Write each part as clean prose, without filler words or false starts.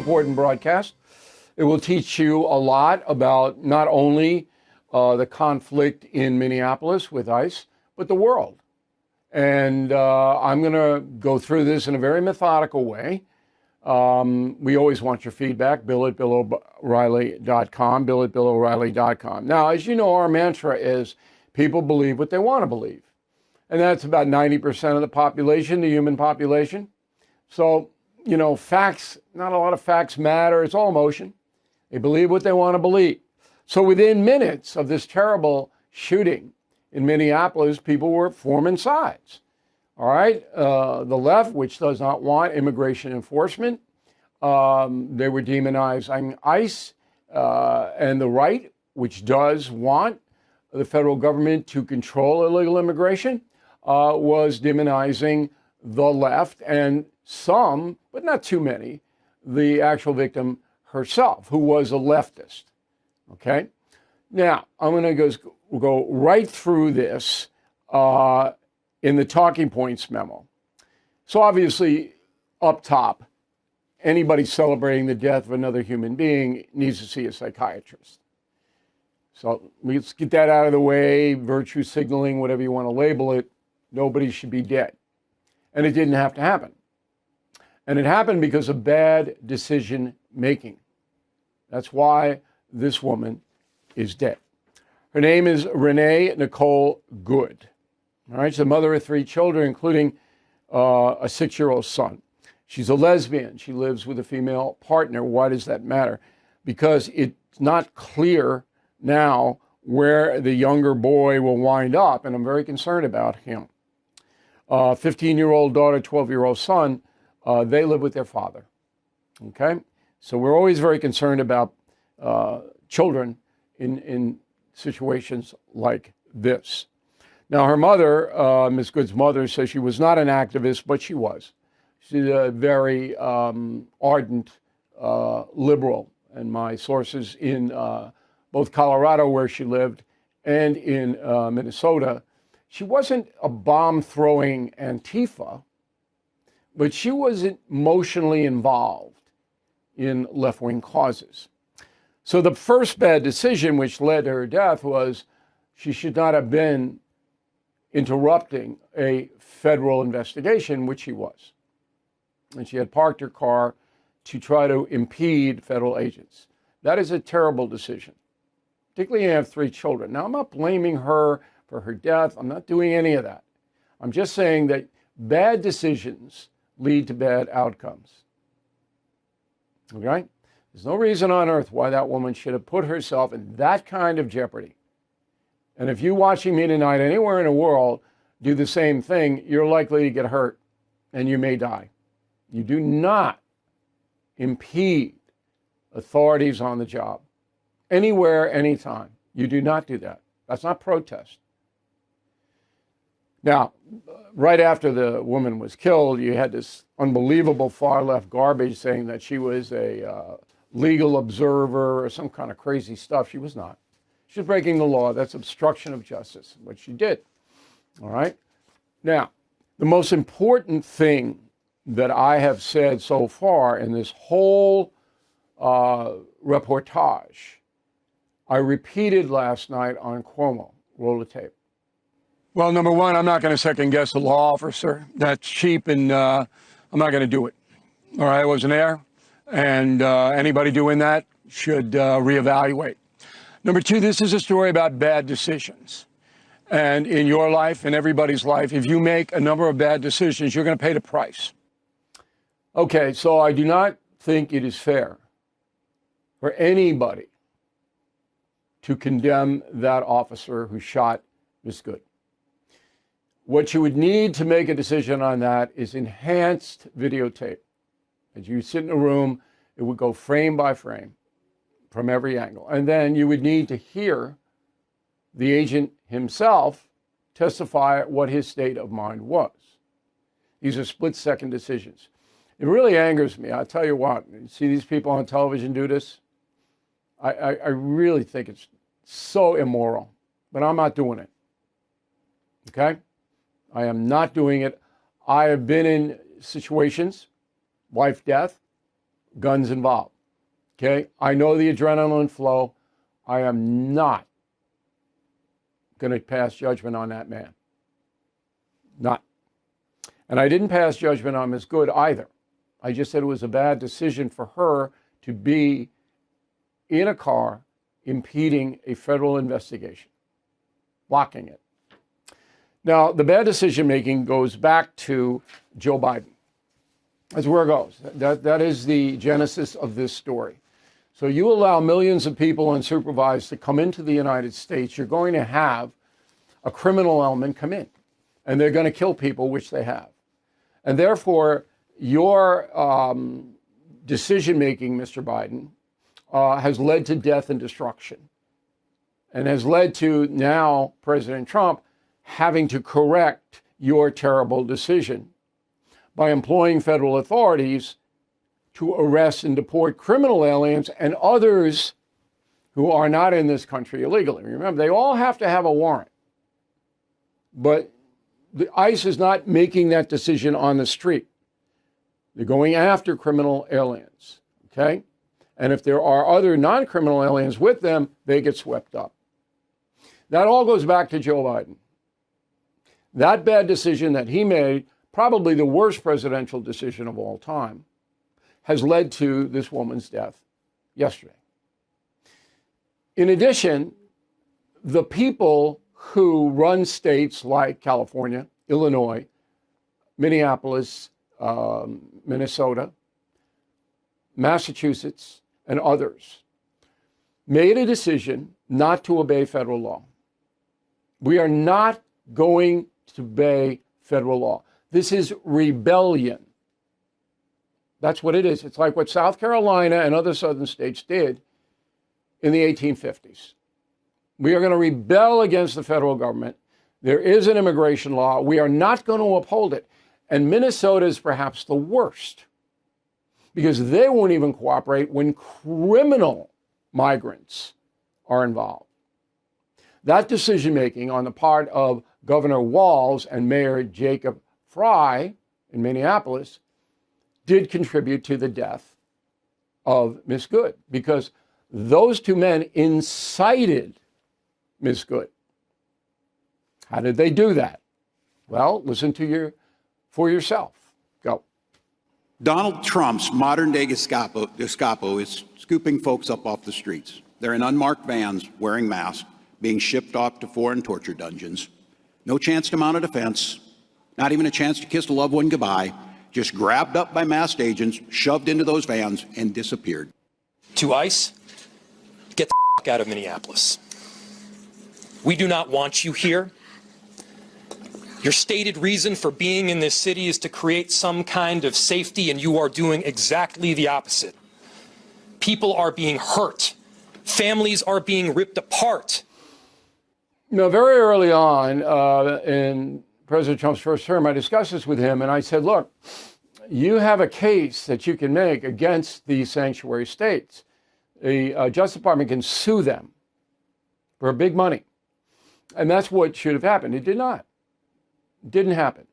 important broadcast. It will teach you a lot about not only the conflict in Minneapolis with ICE, but the world. And I'm going to go through this in a very methodical way. We always want your feedback. Bill@BillO'Reilly.com, Bill@BillO'Reilly.com. Now, as you know, our mantra is people believe what they want to believe. And that's about 90% of the population, the human population. So, you know, facts, not a lot of facts matter. It's all emotion. They believe what they want to believe. So within minutes of this terrible shooting in Minneapolis, people were forming sides. All right. The left, which does not want immigration enforcement, they were demonizing ICE, and the right, which does want the federal government to control illegal immigration, was demonizing the left and some, but not too many, the actual victim herself, who was a leftist. Okay. Now, I'm going to go right through this in the talking points memo. So obviously, up top, anybody celebrating the death of another human being needs to see a psychiatrist. So let's get that out of the way. Virtue signaling, whatever you want to label it, nobody should be dead. And it didn't have to happen. And it happened because of bad decision making. That's why this woman is dead. Her name is Renee Nicole Good. All right, she's the mother of 3 children, including a 6-year-old son. She's a lesbian. She lives with a female partner. Why does that matter? Because it's not clear now where the younger boy will wind up, and I'm very concerned about him. 15-year-old daughter, 12-year-old son, they live with their father. Okay? So we're always very concerned about children in situations like this. Now, her mother, Ms. Good's mother, says she was not an activist, but she was. She's a very ardent liberal, and my sources in both Colorado, where she lived, and in Minnesota, she wasn't a bomb-throwing Antifa, but she was emotionally involved in left-wing causes. So the first bad decision which led to her death was she should not have been interrupting a federal investigation, which she was. And she had parked her car to try to impede federal agents. That is a terrible decision, particularly when you have 3 children. Now, I'm not blaming her for her death. I'm not doing any of that. I'm just saying that bad decisions lead to bad outcomes. Okay? There's no reason on earth why that woman should have put herself in that kind of jeopardy. And if you watching me tonight anywhere in the world do the same thing, you're likely to get hurt and you may die. You do not impede authorities on the job. Anywhere, anytime. You do not do that. That's not protest. Now, right after the woman was killed, you had this unbelievable far-left garbage saying that she was a legal observer or some kind of crazy stuff. She was not. She was breaking the law. That's obstruction of justice, what she did. All right? Now, the most important thing that I have said so far in this whole reportage, I repeated last night on Cuomo. Roll the tape. Well, number one, I'm not going to second guess a law officer. That's cheap, and I'm not going to do it. All right, I wasn't there, and anybody doing that should reevaluate. Number 2, this is a story about bad decisions. And in your life, in everybody's life, if you make a number of bad decisions, you're going to pay the price. Okay, so I do not think it is fair for anybody to condemn that officer who shot Ms. Good. What you would need to make a decision on that is enhanced videotape. As you sit in a room, it would go frame by frame from every angle. And then you would need to hear the agent himself testify what his state of mind was. These are split-second decisions. It really angers me. I'll tell you what, you see these people on television do this? I really think it's so immoral, but I'm not doing it. Okay? I am not doing it. I have been in situations, life, death, guns involved. Okay? I know the adrenaline flow. I am not going to pass judgment on that man. Not. And I didn't pass judgment on Ms. Good either. I just said it was a bad decision for her to be in a car impeding a federal investigation, blocking it. Now, the bad decision making goes back to Joe Biden. That's where it goes. That is the genesis of this story. So you allow millions of people unsupervised to come into the United States, you're going to have a criminal element come in, and they're going to kill people, which they have. And therefore, your decision-making, Mr. Biden, has led to death and destruction, and has led to now President Trump having to correct your terrible decision by employing federal authorities to arrest and deport criminal aliens and others who are not in this country illegally. Remember, they all have to have a warrant. But the ICE is not making that decision on the street. They're going after criminal aliens, okay? And if there are other non-criminal aliens with them, they get swept up. That all goes back to Joe Biden. That bad decision that he made, probably the worst presidential decision of all time, has led to this woman's death yesterday. In addition, the people who run states like California, Illinois, Minneapolis, Minnesota, Massachusetts, and others made a decision not to obey federal law. We are not going to obey federal law. This is rebellion. That's what it is. It's like what South Carolina and other southern states did in the 1850s. We are going to rebel against the federal government. There is an immigration law. We are not going to uphold it. And Minnesota is perhaps the worst, because they won't even cooperate when criminal migrants are involved. That decision-making on the part of Governor Walz and Mayor Jacob Frey in Minneapolis did contribute to the death of Ms. Good, because those two men incited Ms. Good. How did they do that? Well, listen to for yourself. Go. Donald Trump's modern-day Gestapo is scooping folks up off the streets. They're in unmarked vans, wearing masks, being shipped off to foreign torture dungeons. No chance to mount a defense, not even a chance to kiss a loved one goodbye, just grabbed up by masked agents, shoved into those vans, and disappeared. To ICE, get the f*** out of Minneapolis. We do not want you here. Your stated reason for being in this city is to create some kind of safety, and you are doing exactly the opposite. People are being hurt. Families are being ripped apart. You know, very early on in President Trump's first term, I discussed this with him, and I said, look, you have a case that you can make against these sanctuary states. The Justice Department can sue them for big money. And that's what should have happened. It did not. It didn't happen.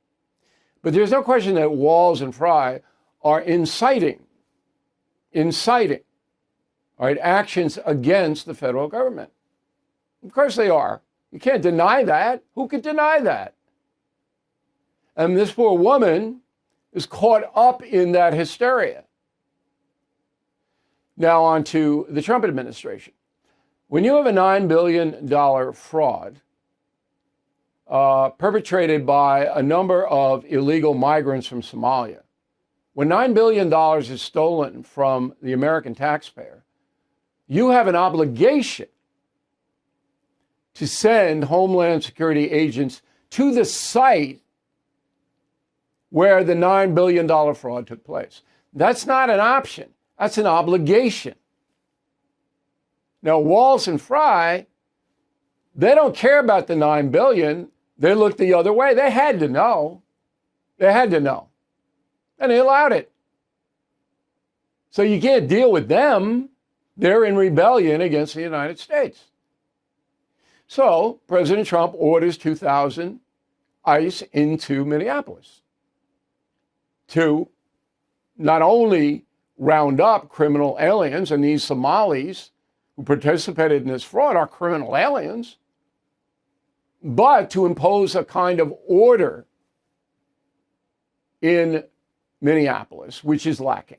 But there's no question that Walz and Frey are inciting, all right, actions against the federal government. Of course they are. You can't deny that. Who could deny that? And this poor woman is caught up in that hysteria. Now on to the Trump administration. When you have a $9 billion fraud perpetrated by a number of illegal migrants from Somalia, when $9 billion is stolen from the American taxpayer, you have an obligation to send Homeland Security agents to the site where the $9 billion fraud took place. That's not an option. That's an obligation. Now, Walz and Frey, they don't care about the $9 billion. They looked the other way. They had to know. They had to know. And they allowed it. So you can't deal with them. They're in rebellion against the United States. So President Trump orders 2,000 ICE into Minneapolis to not only round up criminal aliens, and these Somalis who participated in this fraud are criminal aliens, but to impose a kind of order in Minneapolis, which is lacking.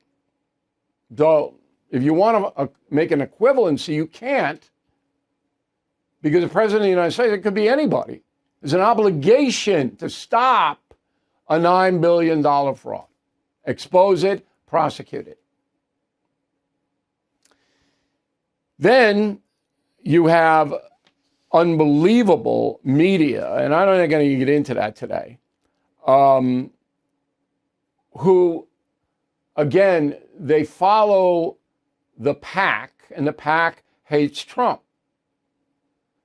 Though, if you want to make an equivalency, you can't, because the President of the United States, it could be anybody, there's an obligation to stop a $9 billion fraud. Expose it, prosecute it. Then you have unbelievable media, and I'm not going to get into that today, who, again, they follow the pack, and the pack hates Trump.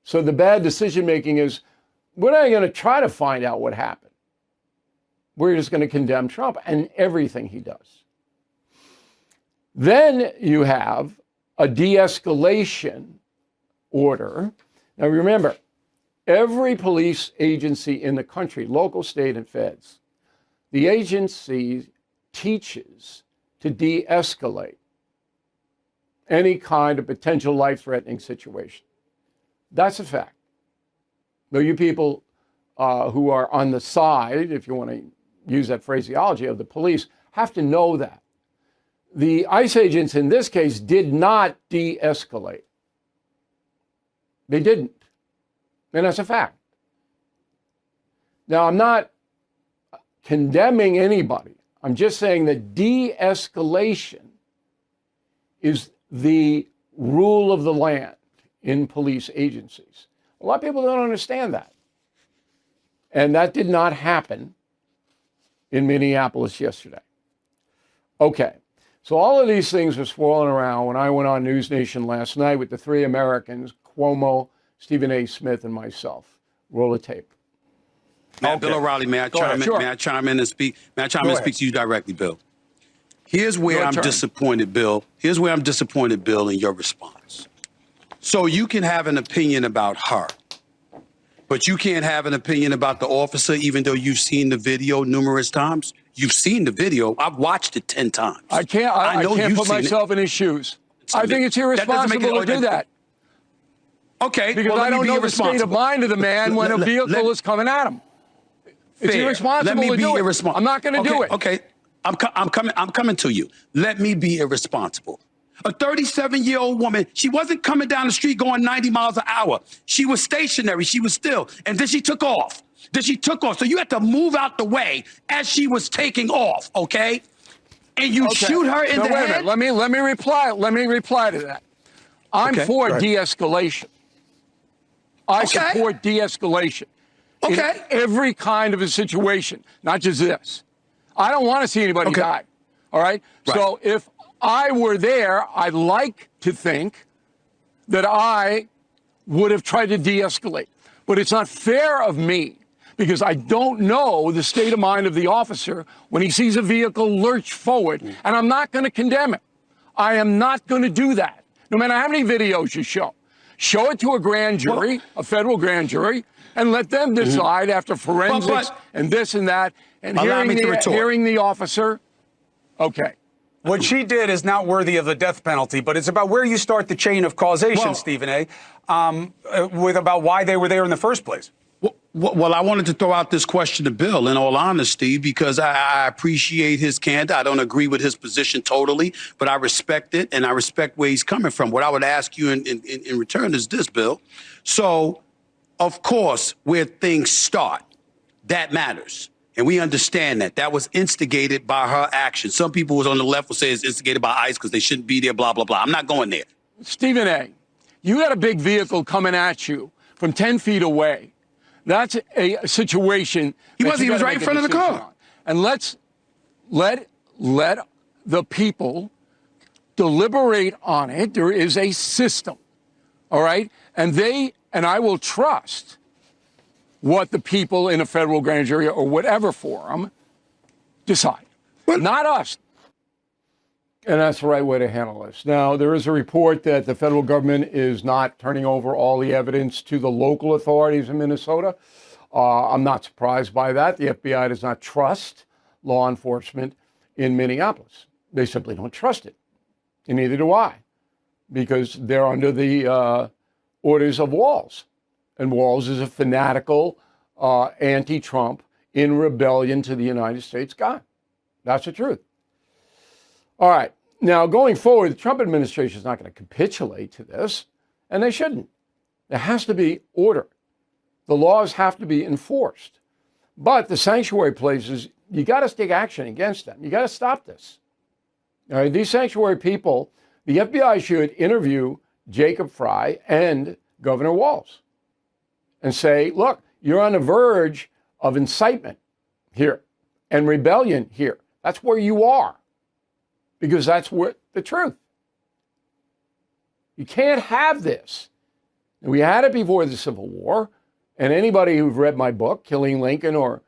So the bad decision making is, we're not going to try to find out what happened. We're just going to condemn Trump and everything he does. Then you have a de-escalation order. Now remember, every police agency in the country, local, state, and feds, the agency teaches to de-escalate any kind of potential life-threatening situation. That's a fact. Though you people who are on the side, if you want to use that phraseology, of the police, have to know that. The ICE agents in this case did not de-escalate. They didn't. And that's a fact. Now, I'm not condemning anybody. I'm just saying that de-escalation is the rule of the land in police agencies. A lot of people don't understand that. And that did not happen in Minneapolis yesterday. Okay, so all of these things were swirling around when I went on News Nation last night with the three Americans, Cuomo, Stephen A. Smith, and myself. Roll the tape. Bill O'Reilly, may I chime in and speak? May I chime in and speak to you directly, Bill? Here's where I'm disappointed, Bill. Here's where I'm disappointed, Bill, in your response. So you can have an opinion about her, but you can't have an opinion about the officer, even though you've seen the video numerous times. You've seen the video. I've watched it 10 times. I can't put myself in his shoes. I think it's irresponsible to do that. Okay. Because I don't know the state of mind of the man when a vehicle is coming at him. It's irresponsible to do it. I'm not going to do it. Okay. I'm coming to you. Let me be irresponsible. A 37-year-old woman, she wasn't coming down the street going 90 miles an hour. She was stationary. She was still. And then she took off. So you had to move out the way as she was taking off, okay? And you shoot her in the head? Wait a minute. Let me reply to that. I'm for de-escalation. I support de-escalation. In every kind of a situation, not just this. I don't want to see anybody die. All right? So if I were there, I'd like to think that I would have tried to de-escalate. But it's not fair of me, because I don't know the state of mind of the officer when he sees a vehicle lurch forward, and I'm not going to condemn him. I am not going to do that, no matter how many videos you show. Show it to a grand jury, a federal grand jury, and let them decide after forensics and this and that, and hearing the officer. Okay. What she did is not worthy of the death penalty, but it's about where you start the chain of causation, Stephen A., with about why they were there in the first place. Well, I wanted to throw out this question to Bill, in all honesty, because I appreciate his candor. I don't agree with his position totally, but I respect it, and I respect where he's coming from. What I would ask you in return is this, Bill. So, of course, where things start, that matters. And we understand that. That was instigated by her action. Some people was on the left will say it's instigated by ICE because they shouldn't be there, blah, blah, blah. I'm not going there. Stephen A., you got a big vehicle coming at you from 10 feet away. That's a situation. He was right in front of the car. And let the people deliberate on it. There is a system. All right? And I will trust what the people in a federal grand jury or whatever forum decide. Not us. And that's the right way to handle this. Now, there is a report that the federal government is not turning over all the evidence to the local authorities in Minnesota. I'm not surprised by that. The FBI does not trust law enforcement in Minneapolis. They simply don't trust it. And neither do I, because they're under the orders of Walls. And Walls is a fanatical anti-Trump in rebellion to the United States guy. That's the truth. All right. Now, going forward, the Trump administration is not going to capitulate to this, and they shouldn't. There has to be order. The laws have to be enforced. But the sanctuary places, you got to take action against them. You got to stop this. All right, these sanctuary people, the FBI should interview Jacob Fry and Governor Walz and say, look, you're on the verge of incitement here and rebellion here. That's where you are, because that's what the truth. You can't have this. And we had it before the Civil War, and anybody who's read my book, Killing Lincoln or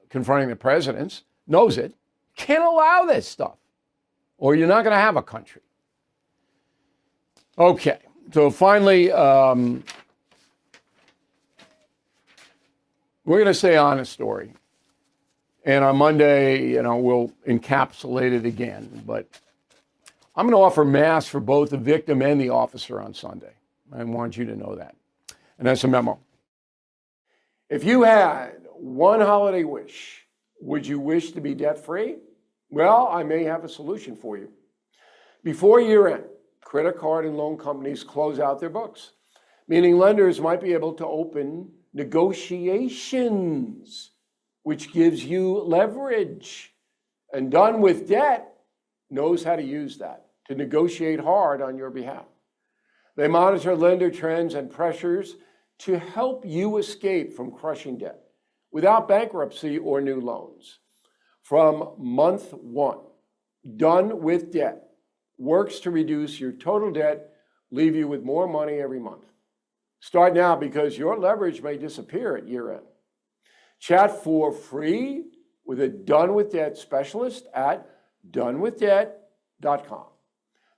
Confronting the Presidents, knows it. You can't allow this stuff, or you're not going to have a country. Okay, so finally, we're going to say honest story. And on Monday, we'll encapsulate it again. But I'm going to offer mass for both the victim and the officer on Sunday. I want you to know that. And that's a memo. If you had one holiday wish, would you wish to be debt-free? Well, I may have a solution for you. Before year end, credit card and loan companies close out their books, meaning lenders might be able to open negotiations, which gives you leverage. And Done with Debt knows how to use that to negotiate hard on your behalf. They monitor lender trends and pressures to help you escape from crushing debt without bankruptcy or new loans. From month one, Done with Debt works to reduce your total debt, leave you with more money every month. Start now, because your leverage may disappear at year end. Chat for free with a Done with Debt specialist at donewithdebt.com.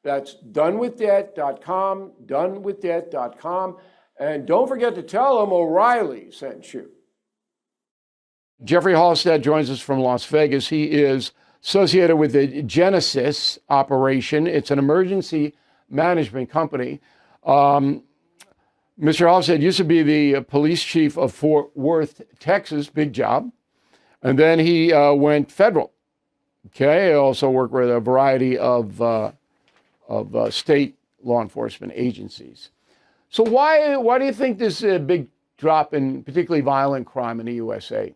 That's donewithdebt.com, donewithdebt.com. And don't forget to tell them O'Reilly sent you. Jeffrey Halstead joins us from Las Vegas. He is associated with the Genesis operation. It's an emergency management company. Mr. Halstead used to be the police chief of Fort Worth, Texas, big job. And then he went federal. Okay, also worked with a variety of state law enforcement agencies. So why do you think this is a big drop in particularly violent crime in the USA?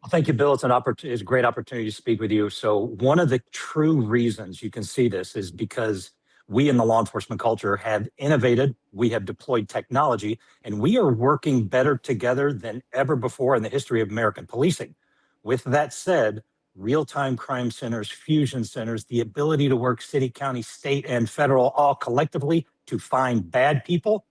Well, thank you, Bill. It's a great opportunity to speak with you. So one of the true reasons you can see this is because we in the law enforcement culture have innovated, we have deployed technology, and we are working better together than ever before in the history of American policing. With that said, real-time crime centers, fusion centers, the ability to work city, county, state, and federal all collectively to find bad people,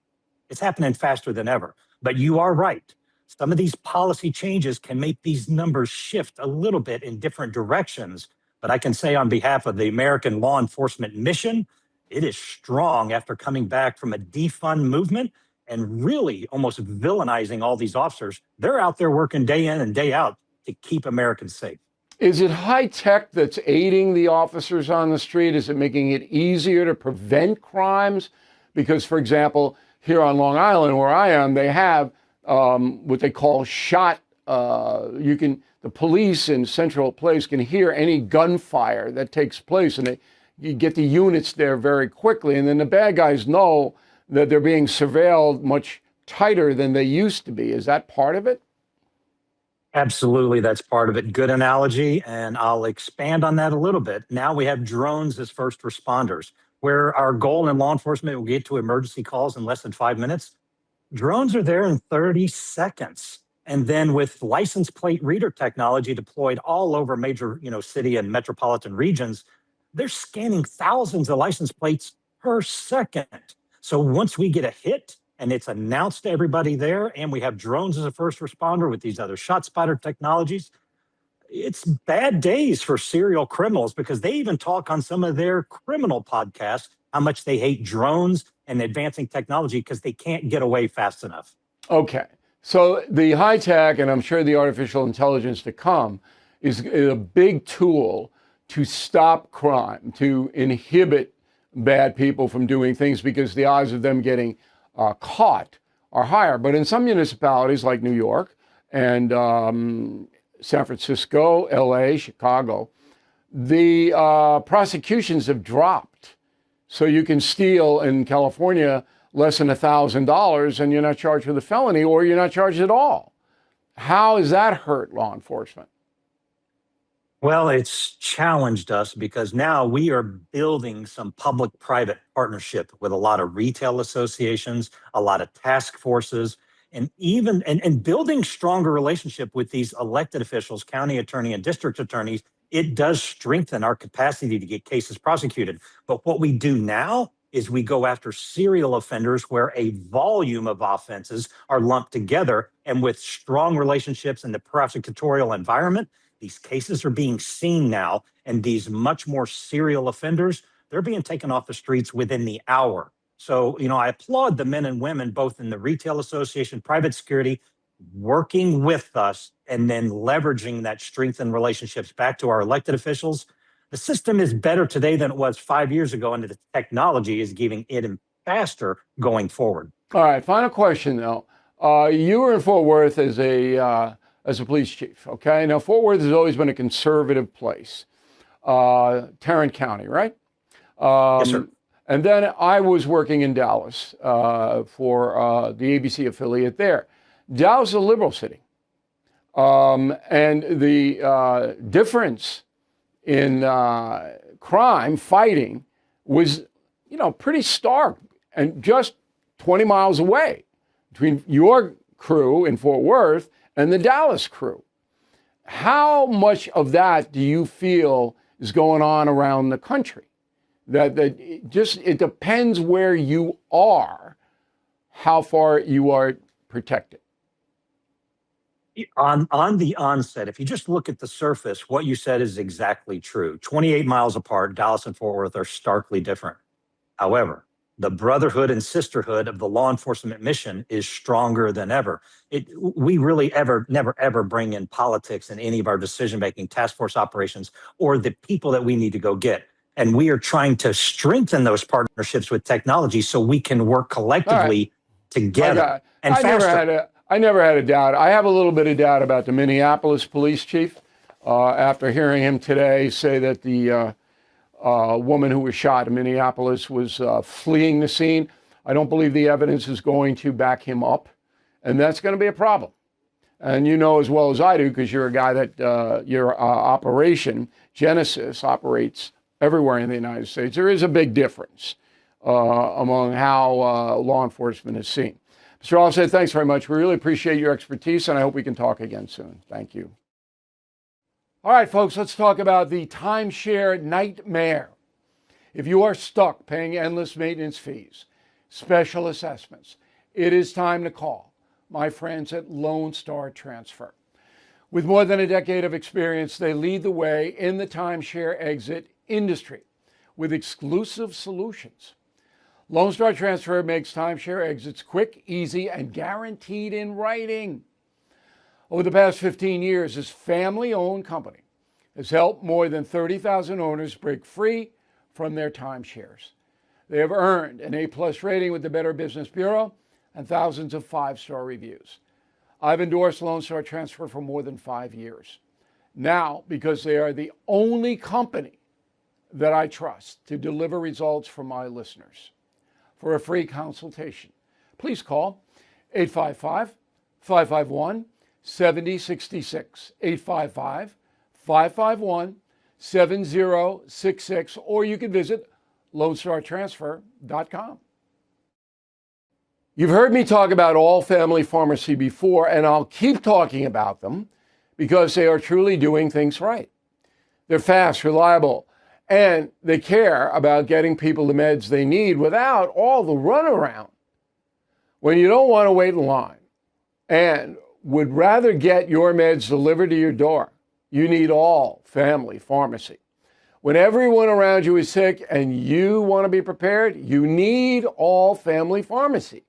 it's happening faster than ever. But you are right. Some of these policy changes can make these numbers shift a little bit in different directions. But I can say on behalf of the American law enforcement mission, it is strong after coming back from a defund movement and really almost villainizing all these officers. They're out there working day in and day out to keep Americans safe. Is it high tech that's aiding the officers on the street? Is it making it easier to prevent crimes? Because, for example, here on Long Island, where I am, they have what they call shot. The police in Central Place can hear any gunfire that takes place, and you get the units there very quickly. And then the bad guys know that they're being surveilled much tighter than they used to be. Is that part of it? Absolutely, that's part of it. Good analogy, and I'll expand on that a little bit. Now we have drones as first responders, where our goal in law enforcement will get to emergency calls in less than 5 minutes. Drones are there in 30 seconds. And then with license plate reader technology deployed all over major, city and metropolitan regions, they're scanning thousands of license plates per second. So once we get a hit and it's announced to everybody there, and we have drones as a first responder with these other shot spotter technologies, it's bad days for serial criminals, because they even talk on some of their criminal podcasts how much they hate drones and advancing technology because they can't get away fast enough. Okay. So the high tech, and I'm sure the artificial intelligence to come, is a big tool to stop crime, to inhibit bad people from doing things because the odds of them getting caught are higher. But in some municipalities like New York and San Francisco, LA, Chicago, the prosecutions have dropped. So you can steal in California less than $1,000 and you're not charged with a felony, or you're not charged at all. How has that hurt law enforcement? Well, it's challenged us because now we are building some public-private partnership with a lot of retail associations, a lot of task forces, and even and building stronger relationship with these elected officials, county attorney and district attorneys. It does strengthen our capacity to get cases prosecuted. But what we do now is we go after serial offenders where a volume of offenses are lumped together, and with strong relationships in the prosecutorial environment, these cases are being seen now, and these much more serial offenders, they're being taken off the streets within the hour. So, I applaud the men and women, both in the retail association, private security, working with us and then leveraging that strengthened relationships back to our elected officials. The system is better today than it was 5 years ago, and the technology is giving it faster going forward. All right, final question though. You were in Fort Worth as a police chief, okay? Now, Fort Worth has always been a conservative place. Tarrant County, right? Yes, sir. And then I was working in Dallas for the ABC affiliate there. Dallas is a liberal city. And the difference in crime fighting was, pretty stark, and just 20 miles away between your crew in Fort Worth and the Dallas crew. How much of that do you feel is going on around the country? That it depends where you are, how far you are protected. On the onset, if you just look at the surface, what you said is exactly true. 28 miles apart, Dallas and Fort Worth are starkly different. However, the brotherhood and sisterhood of the law enforcement mission is stronger than ever. We really never ever bring in politics in any of our decision-making, task force operations, or the people that we need to go get. And we are trying to strengthen those partnerships with technology so we can work collectively together and faster. I never had a doubt. I have a little bit of doubt about the Minneapolis police chief after hearing him today say that the woman who was shot in Minneapolis was fleeing the scene. I don't believe the evidence is going to back him up, and that's going to be a problem. And you know as well as I do, because you're a guy that your operation, Genesis, operates everywhere in the United States. There is a big difference among how law enforcement is seen. Mr. Offset, thanks very much. We really appreciate your expertise, and I hope we can talk again soon. Thank you. All right, folks, let's talk about the timeshare nightmare. If you are stuck paying endless maintenance fees, special assessments, it is time to call my friends at Lone Star Transfer. With more than a decade of experience, they lead the way in the timeshare exit industry with exclusive solutions. Lone Star Transfer makes timeshare exits quick, easy, and guaranteed in writing. Over the past 15 years, this family-owned company has helped more than 30,000 owners break free from their timeshares. They have earned an A+ rating with the Better Business Bureau and thousands of 5-star reviews. I've endorsed Lone Star Transfer for more than 5 years. Now, because they are the only company that I trust to deliver results for my listeners. For a free consultation, please call 855-551-7066, 855-551-7066, or you can visit LoneStarTransfer.com. You've heard me talk about All Family Pharmacy before, and I'll keep talking about them because they are truly doing things right. They're fast, reliable, and they care about getting people the meds they need without all the runaround. When you don't want to wait in line and would rather get your meds delivered to your door, you need All Family Pharmacy. When everyone around you is sick and you want to be prepared, you need All Family Pharmacy.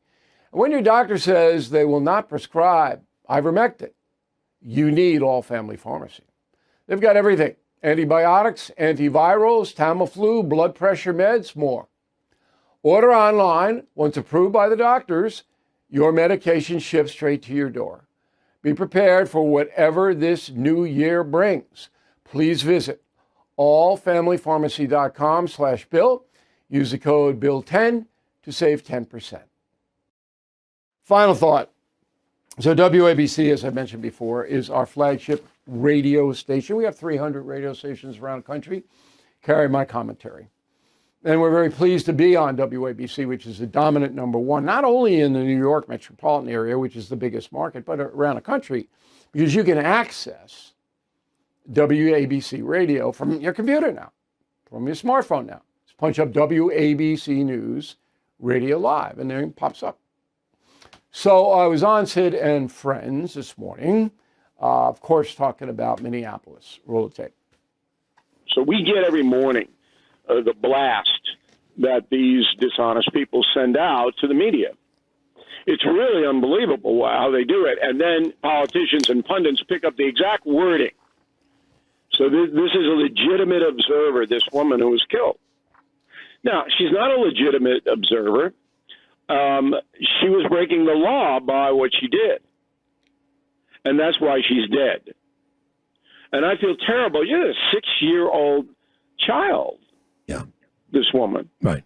And when your doctor says they will not prescribe ivermectin, you need All Family Pharmacy. They've got everything antibiotics, antivirals, Tamiflu, blood pressure meds, more. Order online. Once approved by the doctors, your medication ships straight to your door. Be prepared for whatever this new year brings. Please visit allfamilypharmacy.com/Bill. Use the code BILL10 to save 10%. Final thought. So WABC, as I mentioned before, is our flagship radio station. We have 300 radio stations around the country carry my commentary. And we're very pleased to be on WABC, which is the dominant number one, not only in the New York metropolitan area, which is the biggest market, but around the country, because you can access WABC radio from your computer now, from your smartphone now. Just punch up WABC News Radio Live, and there it pops up. So I was on Sid and Friends this morning, of course, talking about Minneapolis. Roll the tape. So we get every morning the blast that these dishonest people send out to the media. It's really unbelievable how they do it. And then politicians and pundits pick up the exact wording. So this is a legitimate observer, this woman who was killed. Now, she's not a legitimate observer. She was breaking the law by what she did. And that's why she's dead. And I feel terrible. You're a 6-year-old child. Yeah. This woman. Right.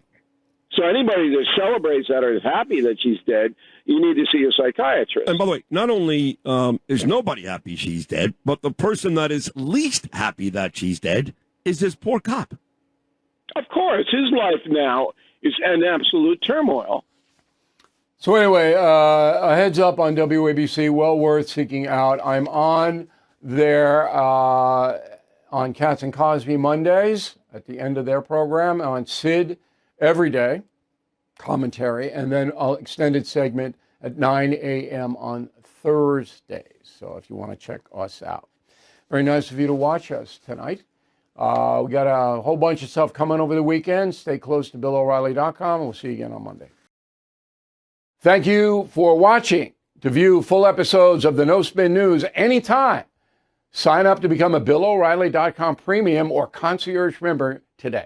So anybody that celebrates that or is happy that she's dead, you need to see a psychiatrist. And by the way, not only is nobody happy she's dead, but the person that is least happy that she's dead is this poor cop. Of course. His life now is in absolute turmoil. So anyway, a heads up on WABC, well worth seeking out. I'm on there on Katz and Cosby Mondays at the end of their program, on Sid every day, commentary, and then an extended segment at 9 a.m. on Thursdays. So if you want to check us out. Very nice of you to watch us tonight. We got a whole bunch of stuff coming over the weekend. Stay close to BillO'Reilly.com, and we'll see you again on Monday. Thank you for watching. To view full episodes of the No Spin News anytime, sign up to become a BillO'Reilly.com premium or concierge member today.